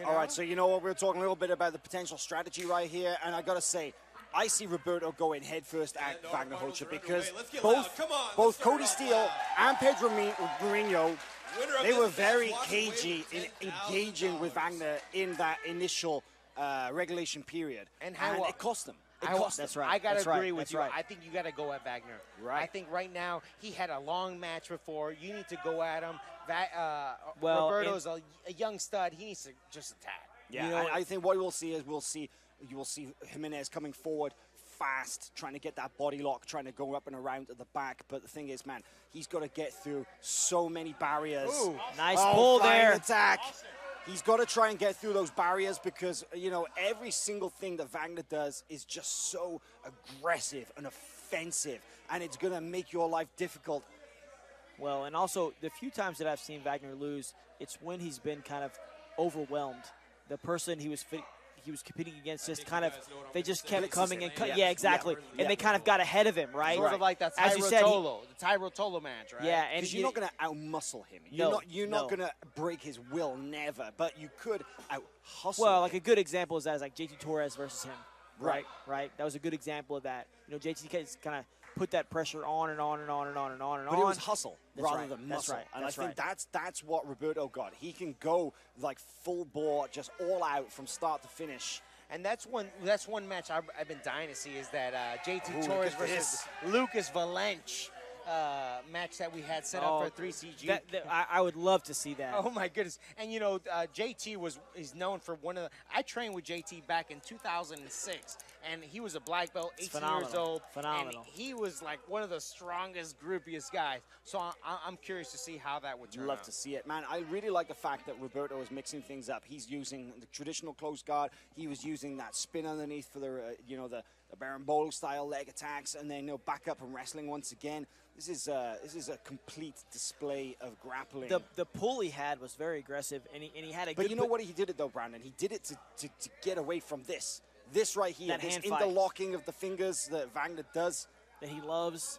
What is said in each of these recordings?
know? All right, so you know what? We're talking a little bit about the potential strategy right here, and I got to say, I see Roberto going headfirst at Vagner Rocha because both Cody Steele and Pedro Mourinho, they were very cagey in engaging with Vagner in that initial regulation period, and it cost them. That's right. I got to agree with you. Right. I think you got to go at Vagner. Right. I think right now he had a long match before. You need to go at him. Roberto's a young stud. He needs to just attack. Yeah, you know, I think what we'll see is you will see Jiménez coming forward fast, trying to get that body lock, trying to go up and around at the back. But the thing is, man, he's got to get through so many barriers. Ooh, nice pull there. Attack. He's got to try and get through those barriers because, you know, every single thing that Vagner does is just so aggressive and offensive, and it's going to make your life difficult. Well, and also, the few times that I've seen Vagner lose, it's when he's been kind of overwhelmed. The person he was competing against just kind of, they just kept coming and yeah, exactly. And they kind of got ahead of him, right? Sort of like that the Tyro Tolo match, right? Yeah, and you're not going to out-muscle him. You're not going to break his will, never. But you could out-hustle Well, him. like a good example is that, like JT Torres versus him. Right. That was a good example of that. You know, JT kind of put that pressure on and on and on and on and on and on. But it was hustle rather than muscle. That's right. And I think that's what Roberto got. He can go like full bore, just all out from start to finish. And that's one match I've been dying to see is that JT Torres versus Lucas Valenche match that we had set up for 3CG. I would love to see that. Oh my goodness! And you know, JT is known for one of the. I trained with JT back in 2006, and he was a black belt, 18 years old. Phenomenal. And he was like one of the strongest, groupiest guys. So I'm curious to see how that would turn out. Love to see it, man. I really like the fact that Roberto is mixing things up. He's using the traditional close guard. He was using that spin underneath for the the Berimbolo style leg attacks, and then back up and wrestling once again. This is a complete display of grappling. The pull he had was very aggressive, and he had a. But you know what he did it though, Brandon? He did it to get away from this right here, this interlocking of the fingers that Vagner does, that he loves.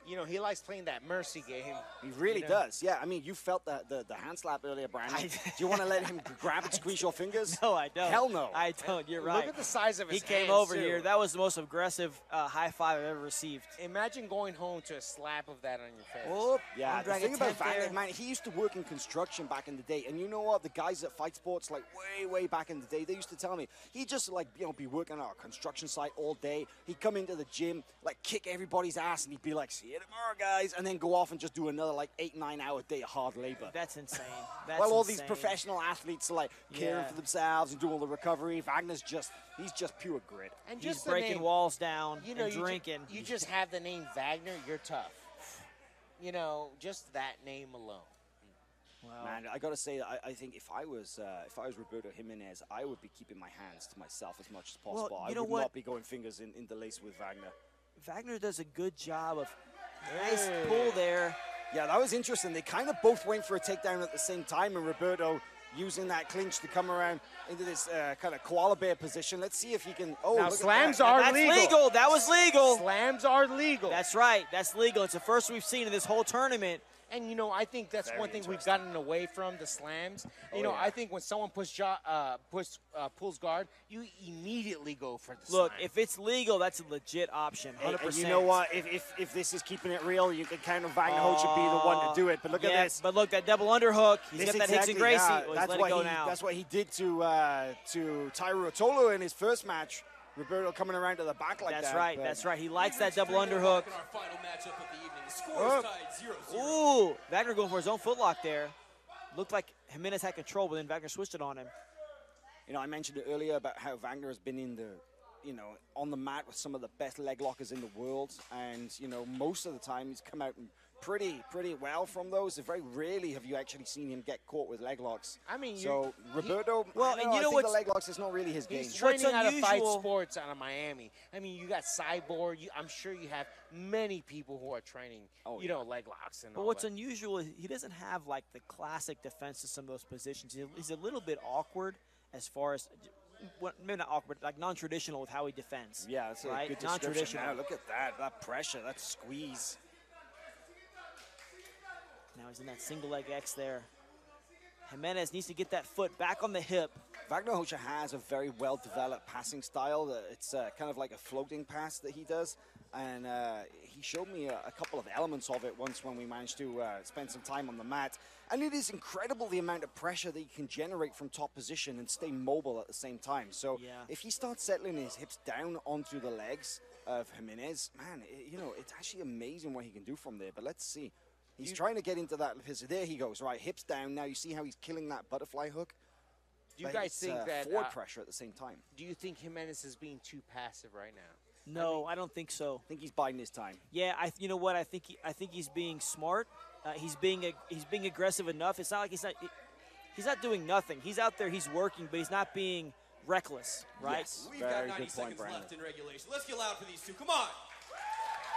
You know, he likes playing that mercy game. He really does. Yeah, I mean, you felt the hand slap earlier, Brandon. Do you want to let him grab and squeeze your fingers? No, I don't. Hell no. I don't. You're right. Look at the size of his hands. He came over here. That was the most aggressive high five I've ever received. Imagine going home to a slap of that on your face. Oh, yeah. The thing about Vagner, man, he used to work in construction back in the day. And you know what? The guys at Fight Sports, like way back in the day, they used to tell me, he'd just be working on a construction site all day. He'd come into the gym, kick everybody's ass, and he'd be like, see you tomorrow, guys. And then go off and just do another 8-9 hour day of hard labor. That's insane. All these professional athletes are caring for themselves and doing all the recovery. Wagner's he's just pure grit. And just breaking walls down and drinking. You just have the name Vagner, you're tough. You know, just that name alone. Wow. Man, I gotta say, I think if I was Roberto Jiménez, I would be keeping my hands to myself as much as possible. Well, I would not be going fingers in the lace with Vagner. Vagner does a good job of. Nice pull there. Yeah, that was interesting. They kind of both went for a takedown at the same time, and Roberto using that clinch to come around into this kind of koala bear position. Let's see if he can. Oh, now slams are legal. That's legal. That was legal. Slams are legal. That's right. That's legal. It's the first we've seen in this whole tournament. And, you know, I think that's one thing we've gotten away from, the slams. You know, I think when someone pulls guard, you immediately go for the Look, slam. if it's legal, that's a legit option, 100%. And you know what? If this is keeping it real, you can kind of Vagner Holt should be the one to do it. But look at this. But look, that double underhook. He's got that Hickson Gracie. That's what he did to Tyro Tolo in his first match. Roberto coming around to the back like that. That's right. That's right. He likes that double underhook. Ooh, Vagner going for his own footlock there. Looked like Jiménez had control, but then Vagner switched it on him. You know, I mentioned it earlier about how Vagner has been in on the mat with some of the best leg lockers in the world, and most of the time he's come out pretty well from those. Very rarely have you actually seen him get caught with leg locks. I mean, so Roberto, I think the leg locks is not really his game. He's training out of Fight Sports out of Miami. I mean, you got Cyborg. I'm sure you have many people who are training, leg locks and all that. But what's unusual is he doesn't have the classic defense to some of those positions. He's a little bit awkward as far as. Well, maybe not awkward, non-traditional with how he defends. Yeah, that's right? A good non-traditional. Now, look at that pressure, that squeeze. Now he's in that single leg X there. Jiménez needs to get that foot back on the hip. Vagner Rocha has a very well-developed passing style. It's kind of like a floating pass that he does. And he showed me a couple of elements of it once when we managed to spend some time on the mat. And it is incredible the amount of pressure that he can generate from top position and stay mobile at the same time. So if he starts settling his hips down onto the legs of Jiménez, man, it's actually amazing what he can do from there. But let's see. He's trying to get into that. There he goes, right, hips down. Now you see how he's killing that butterfly hook? Do you guys think that forward pressure at the same time? Do you think Jiménez is being too passive right now? No, I don't think so. I think he's biding his time. Yeah, you know what? I think he's being smart. He's being aggressive enough. It's not like he's not doing nothing. He's out there. He's working, but he's not being reckless, right? Yes, we've got 90 seconds left in regulation. Let's get loud for these two. Come on.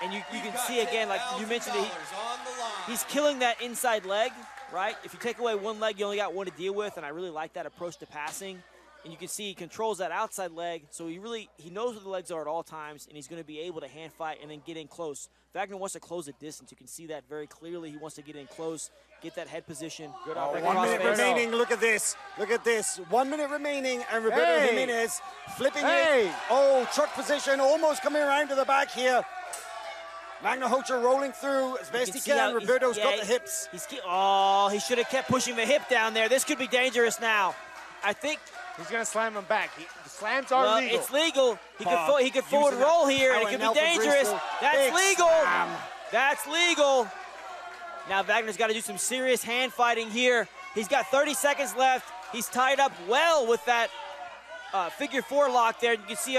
And you can see again, like you mentioned, he's killing that inside leg, right? If you take away one leg, you only got one to deal with, and I really like that approach to passing. And you can see he controls that outside leg, so he knows where the legs are at all times, and he's going to be able to hand fight and then get in close. Wagner wants to close the distance. You can see that very clearly. He wants to get in close, get that head position. Good 1 minute remaining. Look at this. Look at this. 1 minute remaining, and Roberto Jiménez flipping it. Oh, truck position, almost coming around to the back here. Vagner Rocha rolling through as best he can. Roberto's got the hips. He should have kept pushing the hip down there. This could be dangerous now. I think he's going to slam him back. The slams are legal. It's legal. He could forward roll here, and it could be dangerous. That's legal. That's legal. Now Wagner's got to do some serious hand fighting here. He's got 30 seconds left. He's tied up well with that figure 4 lock there. You can see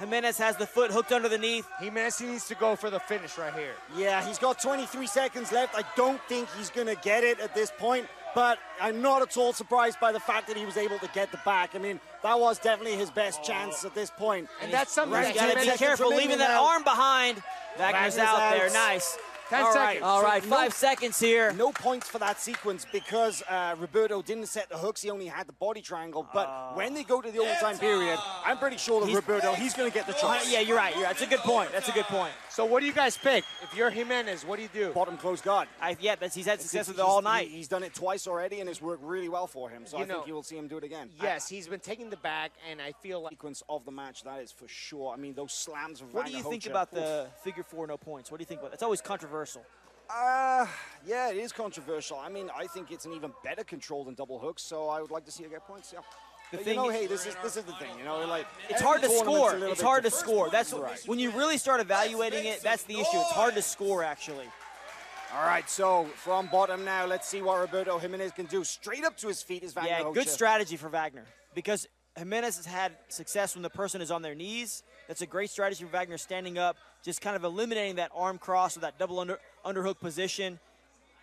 Jiménez has the foot hooked underneath. Jiménez needs to go for the finish right here. Yeah, he's got 23 seconds left. I don't think he's going to get it at this point, but I'm not at all surprised by the fact that he was able to get the back. I mean, that was definitely his best chance at this point. And that's something you got to be careful leaving that arm behind. Wagner's out there. Nice. 10 seconds. All right, 5 seconds here. No points for that sequence because Roberto didn't set the hooks. He only had the body triangle. But when they go to the overtime period, I'm pretty sure that Roberto, he's going to get the choice. Yeah, you're right. That's a good point. That's a good point. So what do you guys pick? If you're Jiménez, what do you do? Bottom close guard. He's had success with it all night. He's done it twice already, and it's worked really well for him. So I think you will see him do it again. Yes, he's been taking the back, and I feel like sequence of the match, that is for sure. I mean, those slams of What do you think about the figure 4 no points? What do you think about it? It's always controversial. Yeah, it is controversial. I mean, I think it's an even better control than double hooks, so I would like to see it get points. Yeah. Hey, this is the thing. Like it's hard to score. It's hard to score. That's right. When you really start evaluating it. That's the issue. It's hard to score, actually. All right, so from bottom now, let's see what Roberto Jiménez can do. Straight up to his feet is Vagner. Yeah, good strategy for Wagner because Jiménez has had success when the person is on their knees. That's a great strategy for Wagner standing up, just kind of eliminating that arm cross or that double underhook position.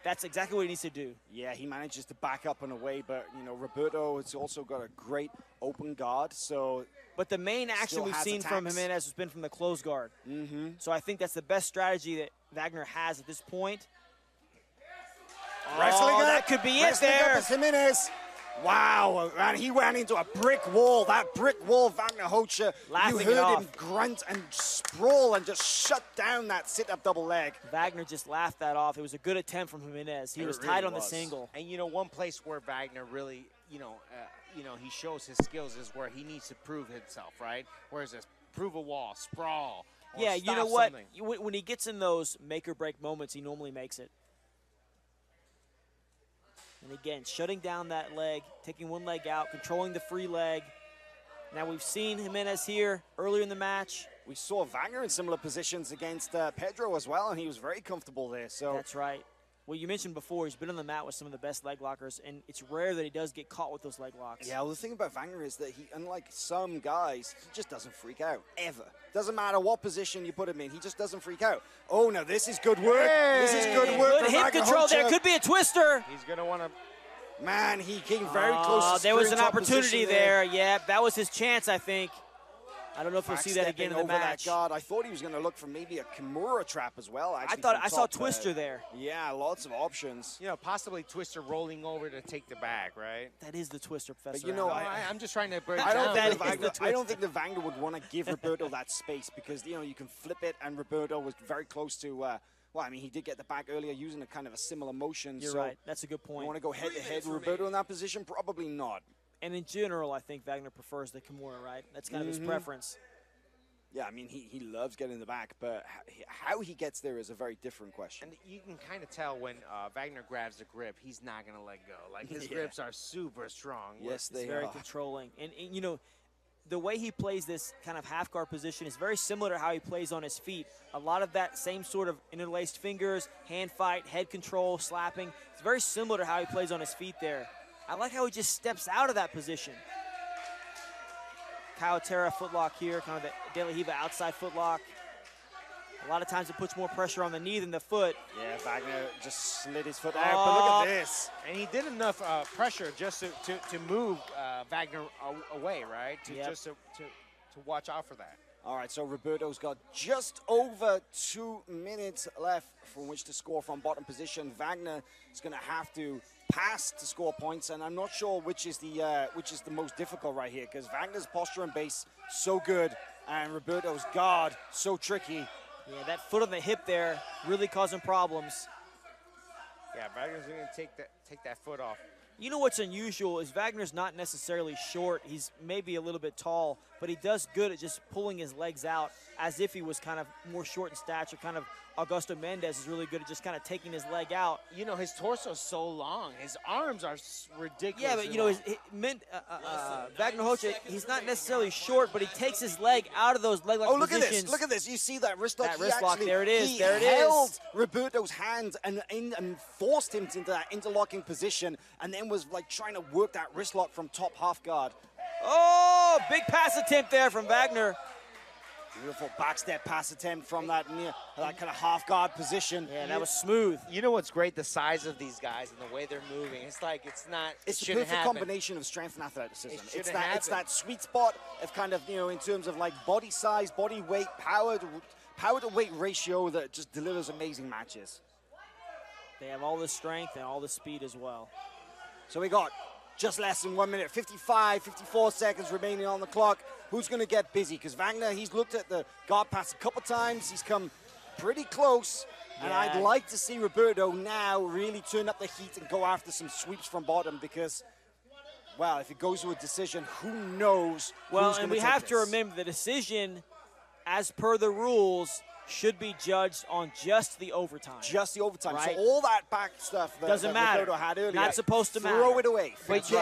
That's exactly what he needs to do. Yeah, he manages to back up and away, but, Roberto has also got a great open guard, so... But the main action we've seen from Jiménez has been from the close guard. So I think that's the best strategy that Wagner has at this point. Wrestling up. That could be it there. Up Jiménez. Wow, and he ran into a brick wall. That brick wall, Vagner Rocha. You heard him grunt and sprawl and just shut down that sit-up double leg. Wagner just laughed that off. It was a good attempt from Jiménez. He was tight on the single. And one place where Wagner really, he shows his skills is where he needs to prove himself, right? Whereas prove a wall, sprawl. Yeah, you know what? When he gets in those make-or-break moments, he normally makes it. And again, shutting down that leg, taking one leg out, controlling the free leg. Now we've seen Jiménez here earlier in the match. We saw Wagner in similar positions against Pedro as well, and he was very comfortable there. So that's right. Well, you mentioned before, he's been on the mat with some of the best leg lockers, and it's rare that he does get caught with those leg locks. Yeah, well, the thing about Wagner is that he, unlike some guys, he just doesn't freak out, ever. Doesn't matter what position you put him in, he just doesn't freak out. Oh, no, this is good work. Hey. This is good work. Good hip control there. Could be a twister. He's going to want to... Man, he came very close to there was an opportunity there. Yeah, that was his chance, I think. I don't know if we'll see that again in the match. That guard. I thought he was going to look for maybe a Kimura trap as well. Actually, I saw Twister there. Yeah, lots of options. Possibly Twister rolling over to take the bag, right? That is the Twister, Professor. But I'm just trying to break I don't think the Vagner would want to give Roberto that space because, you can flip it, and Roberto was very close to Well, I mean, he did get the back earlier using a kind of a similar motion. You're right. That's a good point. You want to go head-to-head with Roberto in that position? Probably not. And in general, I think Vagner prefers the Kimura, right? That's kind of his preference. Yeah, I mean, he loves getting the back, but how he gets there is a very different question. And you can kind of tell when Vagner grabs the grip, he's not going to let go. Like, his grips are super strong. Yes, they are. He's very controlling. And, you know, the way he plays this kind of half guard position is very similar to how he plays on his feet. A lot of that same sort of interlaced fingers, hand fight, head control, slapping. It's very similar to how he plays on his feet there. I like how he just steps out of that position. Kawatera footlock here, kind of the De La Riva outside footlock. A lot of times it puts more pressure on the knee than the foot. Yeah, Vagner just slid his foot out, but look at this. And he did enough pressure just to move Vagner away, right? Just to watch out for that. All right, so Roberto's got just over 2 minutes left from which to score from bottom position. Vagner is going to have to pass to score points, and I'm not sure which is the most difficult right here, because Wagner's posture and base so good, and Roberto's guard so tricky. Yeah, that foot on the hip there really causing problems. Yeah, Wagner's going to take that foot off. You know what's unusual is Wagner's not necessarily short. He's maybe a little bit tall, but he does good at just pulling his legs out as if he was kind of more short in stature. Kind of Augusto Mendez is really good at just kind of taking his leg out. You know, his torso is so long. His arms are ridiculous. Yeah, but, you know, Vagner Rocha, he's not necessarily short, but he takes his leg out of those leg-lock positions. Oh, look at this. Look at this. You see that wrist lock? That wrist lock, there it is. He held Roberto's hands and forced him into that interlocking position, and then was, like, trying to work that wrist lock from top half guard. Oh, big pass attempt there from Vagner. Beautiful backstep pass attempt from that kind of half guard position. Yeah, that was smooth. You know what's great? The size of these guys and the way they're moving. It's like it's the perfect combination of strength and athleticism. It's that sweet spot of kind of, you know, in terms of like body size, body weight, power to weight ratio that just delivers amazing matches. They have all the strength and all the speed as well. So we got just less than 1 minute, 54 seconds remaining on the clock. Who's going to get busy? Because Vagner, he's looked at the guard pass a couple times. He's come pretty close. Yeah. And I'd like to see Roberto now really turn up the heat and go after some sweeps from bottom because, well, if it goes to a decision, who knows? Well, and we have to remember the decision, as per the rules, should be judged on just the overtime. Just the overtime. Right? So all that back stuff that doesn't matter. Roberto had earlier, not supposed to matter. Throw it away. But you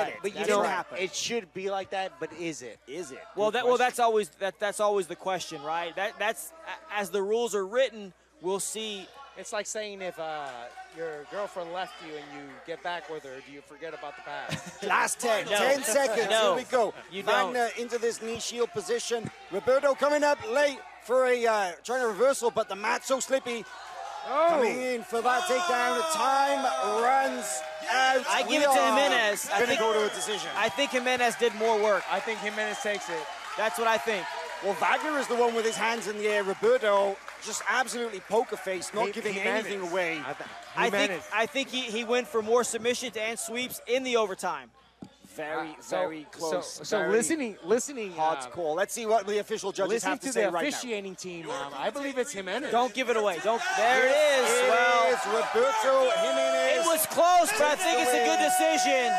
know, it should be like that. But is it? Is it? Well, that's always the question, right? That's as the rules are written. We'll see. It's like saying if your girlfriend left you and you get back with her, do you forget about the past? Last 10 seconds. No, here we go. Vagner into this knee shield position. Roberto coming up late for a trying to reversal, but the mat's so slippy. Coming in for that takedown. Time runs out. I give it to Jiménez. Going to go to a decision. I think Jiménez did more work. I think Jiménez takes it. That's what I think. Well, Vagner is the one with his hands in the air. Roberto just absolutely poker face, not giving anything away. I think he went for more submissions and sweeps in the overtime. Very close. So listening. Hard to call. Let's see what the official judges have to say right now. Listening to the officiating team, I believe it's Jiménez. Don't give it away. There it is. Well, it's Roberto Jiménez. It was close, but I think it's a good decision.